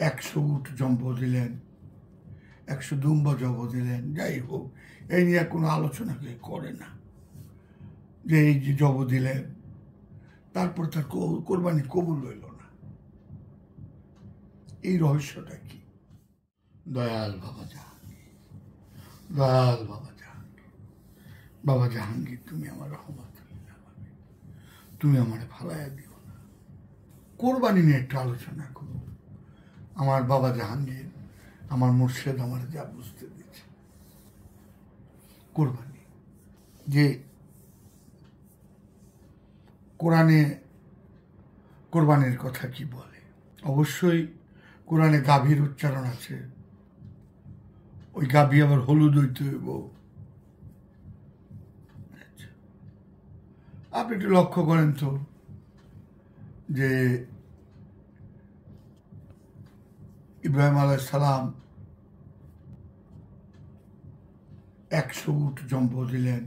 100 উট জন্ম দিলেন, 100 দুম্বা জন্ম দিলেন, যাই হোক এই নিয়ে কোনো আলোচনা কেউ করে না যে এই যে জব দিলেন তারপর তার কোরবানি কবুল হইল না। এই রহস্যটা কি? দয়াল বাবা জাহাঙ্গীর, দয়াল বাবা জাহাঙ্গীর, বাবা জাহাঙ্গীর তুমি আমার রহমত, তুমি আমার ফালাইয়া দিও না। কোরবানি নিয়ে একটা আলোচনা করো। আমার বাবা জাহাঙ্গীর, আমার মুর্শেদ আমার যা বুঝতে দিচ্ছে, কোরবানি যে কোরআনে কোরবানির কথা কি বলে। অবশ্যই কোরআনে গাভীর উচ্চারণ আছে, ওই গাভী আবার হলুদ হইতে হইব। আপনি একটু লক্ষ্য করেন তো যে ইব্রাহিম আলাইহিস সালাম 100 উট জন্ম দিলেন,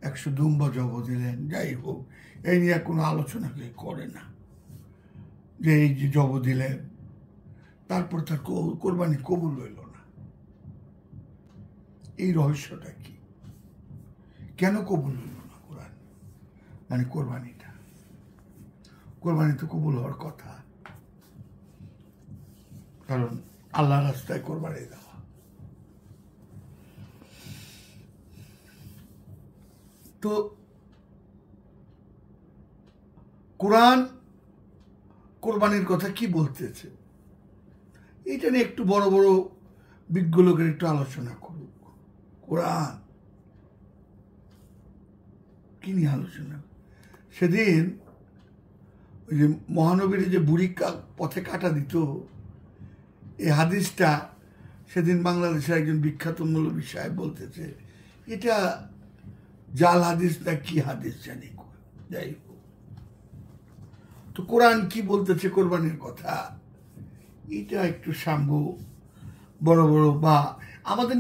100 দুম্বা জন্ম দিলেন, যাই হোক এই নিয়ে কোনো আলোচনা কেউ করে না যে এই যে জব দিলেন তারপর তার কোরবানি কবুল হইল না। এই রহস্যটা কি? কেন কবুল হইল না কোরআন? মানে কোরবানি তো কবুল হওয়ার কথা, কারণ আল্লাহ রাস্তায় কোরবানি দেওয়া। তো কোরআন কোরবানির কথা কি বলতেছে এটা নিয়ে একটু বড় বড় বিজ্ঞ লোকের একটু আলোচনা করুক। কোরআন কি নিয়ে আলোচনা? সেদিন ওই যে মহানবীর যে বুড়ি পথে কাটা দিত, এই হাদিসটা সেদিন বাংলাদেশের একজন বিখ্যাত মৌলবী সাহেব বলতেছে এটা জাল হাদিস না কি হাদিস জানি। যাই হোক, তো কোরআন কি বলতেছে কোরবানির কথা, এটা একটু সাম্য বড় বড় বা আমাদের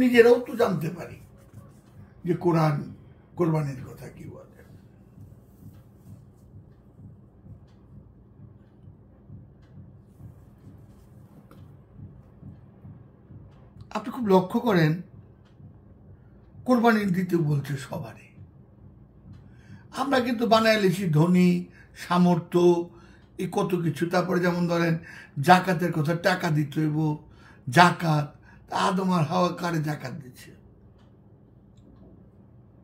নিজেরাও তো জানতে পারি যে কোরআন কোরবানির কথা কি বলে। আপনি খুব লক্ষ্য করেন কোরবানি দিতে বলছে সবারই। আমরা কিন্তু বানায় লিখি ধনী, সামর্থ্য, এই কত কিছু। তারপরে যেমন ধরেন জাকাতের কথা, টাকা দিতে হইব, জাকাত। আদম আর হাওয়া কারে জাকাত দিচ্ছে?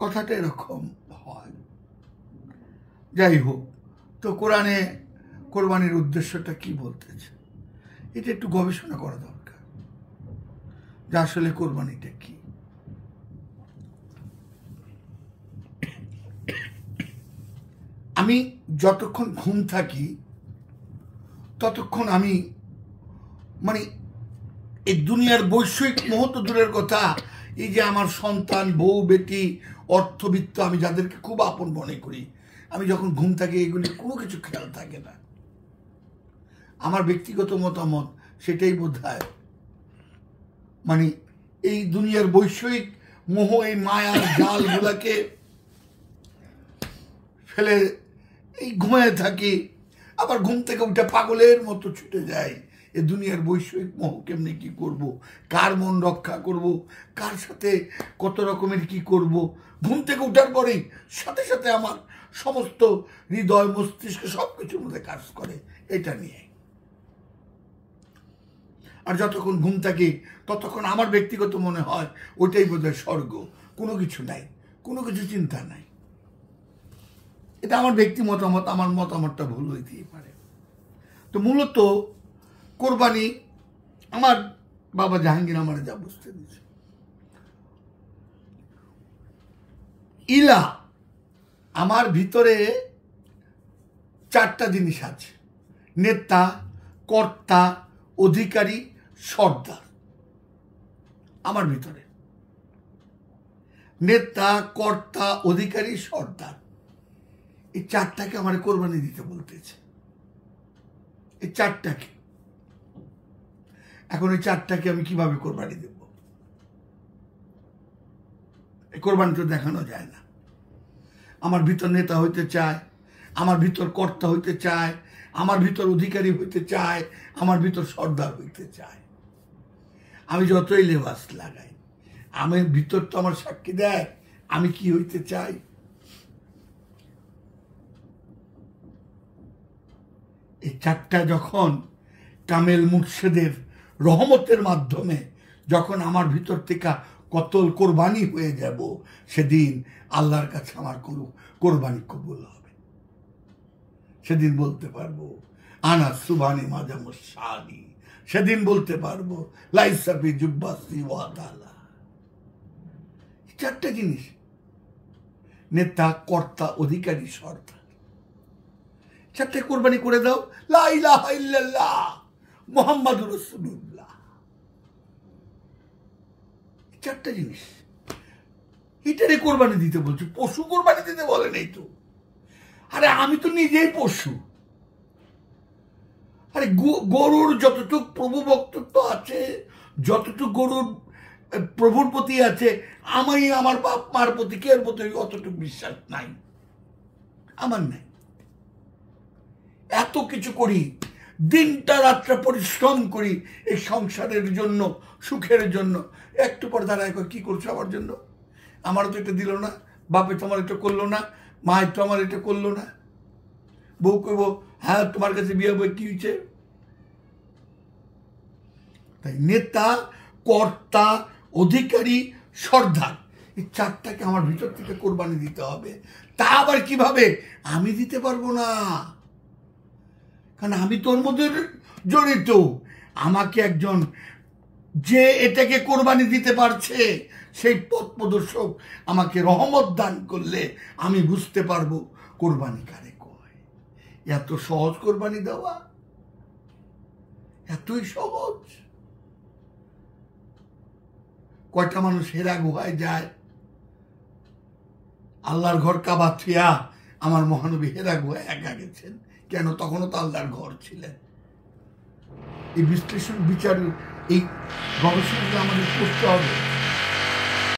কথাটা এরকম হয়। যাই হোক, তো কোরআনে কোরবানির উদ্দেশ্যটা কি বলতেছে এটা একটু গবেষণা করা দরকার, যে আসলে কোরবানিটা কি। আমি যতক্ষণ ঘুম থাকি ততক্ষণ আমি মানে এই দুনিয়ার বৈষয়িক মুহূর্ত দূরের কথা, এই যে আমার সন্তান, বউ, বেটি, অর্থবিত্ত, আমি যাদেরকে খুব আপন মনে করি, আমি যখন ঘুম থাকি এগুলি কোনো কিছু খেয়াল থাকে না। আমার ব্যক্তিগত মতামত সেটাই বোধহয়, মানে এই দুনিয়ার বৈষয়িক মোহ, এই মায়ার জালগুলাকে ফেলে এই ঘুমিয়ে থাকি, আবার ঘুম থেকে উঠে পাগলের মতো ছুটে যায় এ দুনিয়ার বৈষয়িক মোহ কেমনি কি করব, কার মন রক্ষা করব, কার সাথে কত রকমের কি করব। ঘুম থেকে উঠার পরেই সাথে সাথে আমার সমস্ত হৃদয়, মস্তিষ্ক সবকিছুর মধ্যে কাজ করে এটা নিয়ে। আর যতক্ষণ ঘুম থাকি ততক্ষণ আমার ব্যক্তিগত মনে হয় ওইটাই বোধহয় স্বর্গ, কোনো কিছু নাই, কোনো কিছু চিন্তা নাই। এটা আমার ব্যক্তি মতামত, আমার মতামতটা ভুল হইতেই পারে। তো মূলত কোরবানি আমার বাবা জাহাঙ্গীর আমার যা বুঝতে দিয়েছে, ইলা আমার ভিতরে 4টা জিনিস আছে: নেতা, কর্তা, অধিকারী, সর্দার। আমার ভিতরে নেতা, কর্তা, অধিকারী, সর্দার, এই 4টাকে আমার কোরবানি দিতে বলতেছে। এই 4টাকে, এখন এই 4টাকে আমি কিভাবে কোরবানি দেব? এই কোরবানি তো দেখানো যায় না। আমার ভিতর নেতা হইতে চায়, আমার ভিতর কর্তা হইতে চায়, আমার ভিতর অধিকারী হইতে চায়, আমার ভিতর সর্দার হইতে চায়। আমি যতই লেবাস লাগাই, আমার ভিতর তো আমার সাক্ষী দেয় আমি কি হইতে চাই। এই চারটা যখন কামেল মুর্শেদের রহমতের মাধ্যমে যখন আমার ভিতর থেকে কতল কোরবানি হয়ে যাব, সেদিন আল্লাহর কাছে আমার কোরবানি কবুল হবে। সেদিন বলতে পারবো আনা সুবহানি মাজামুসানি, সেদিন বলতে পারবো লাইসাবি জুব্বাসি ওয়া তাআলা। চারটা জিনিস, নেতা, কর্তা, অধিকারী, সর্দার, চারটে কোরবানি করে দাও। লা ইলাহা ইল্লাল্লাহ মুহাম্মাদুর রাসূলুল্লাহ, চারটা জিনিস, এটারে কোরবানি দিতে বলছি, পশু কোরবানি দিতে বলে নেই তো। আরে আমি তো নিজেই পশু। আরে গরুর যতটুক প্রভু ভক্তত্ব আছে, যতটুক গরুর প্রভুর প্রতি আছে, আমি আমার বাপ মার প্রতি কের প্রতি অতটুকু বিশ্বাস নাই, আমার নাই। এত কিছু করি, দিনটা রাত্রে পরিশ্রম করি এই সংসারের জন্য, সুখের জন্য। একটু পর দাঁড়ায় কি করছো আমার জন্য? আমারও তো এটা দিল না, বাপে তো আমার এটা করলো না, মায়ের তো আমার এটা করলো না। বউ কইব হ্যাঁ তোমার কাছে বিয়ে বই কি হয়েছে? তাই নেতা, কর্তা, অধিকারী, সর্দার, এই চারটাকে আমার ভিতর থেকে কোরবানি দিতে হবে। তা আবার কিভাবে? আমি দিতে পারবো না, কারণ আমি তোর মধ্যে জড়িত। আমাকে একজন যে এটাকে কোরবানি দিতে পারছে, সেই পথ প্রদর্শক আমাকে রহমত দান করলে আমি বুঝতে পারবো কোরবানি কারে কয়। এত সহজ কোরবানি দেওয়া, এতই সহজ। কয়টা মানুষ হেরা গুহায় যায়, আল্লাহর ঘর কাবা থিয়া আমার মহানবী হেরা গুহায় একা গেছেন কেন? তখনও তো আল্লাহর ঘর ছিলেন। এই বিশ্লেষণ বিচার, এই গবেষণাগুলো আমাদের করতে হবে।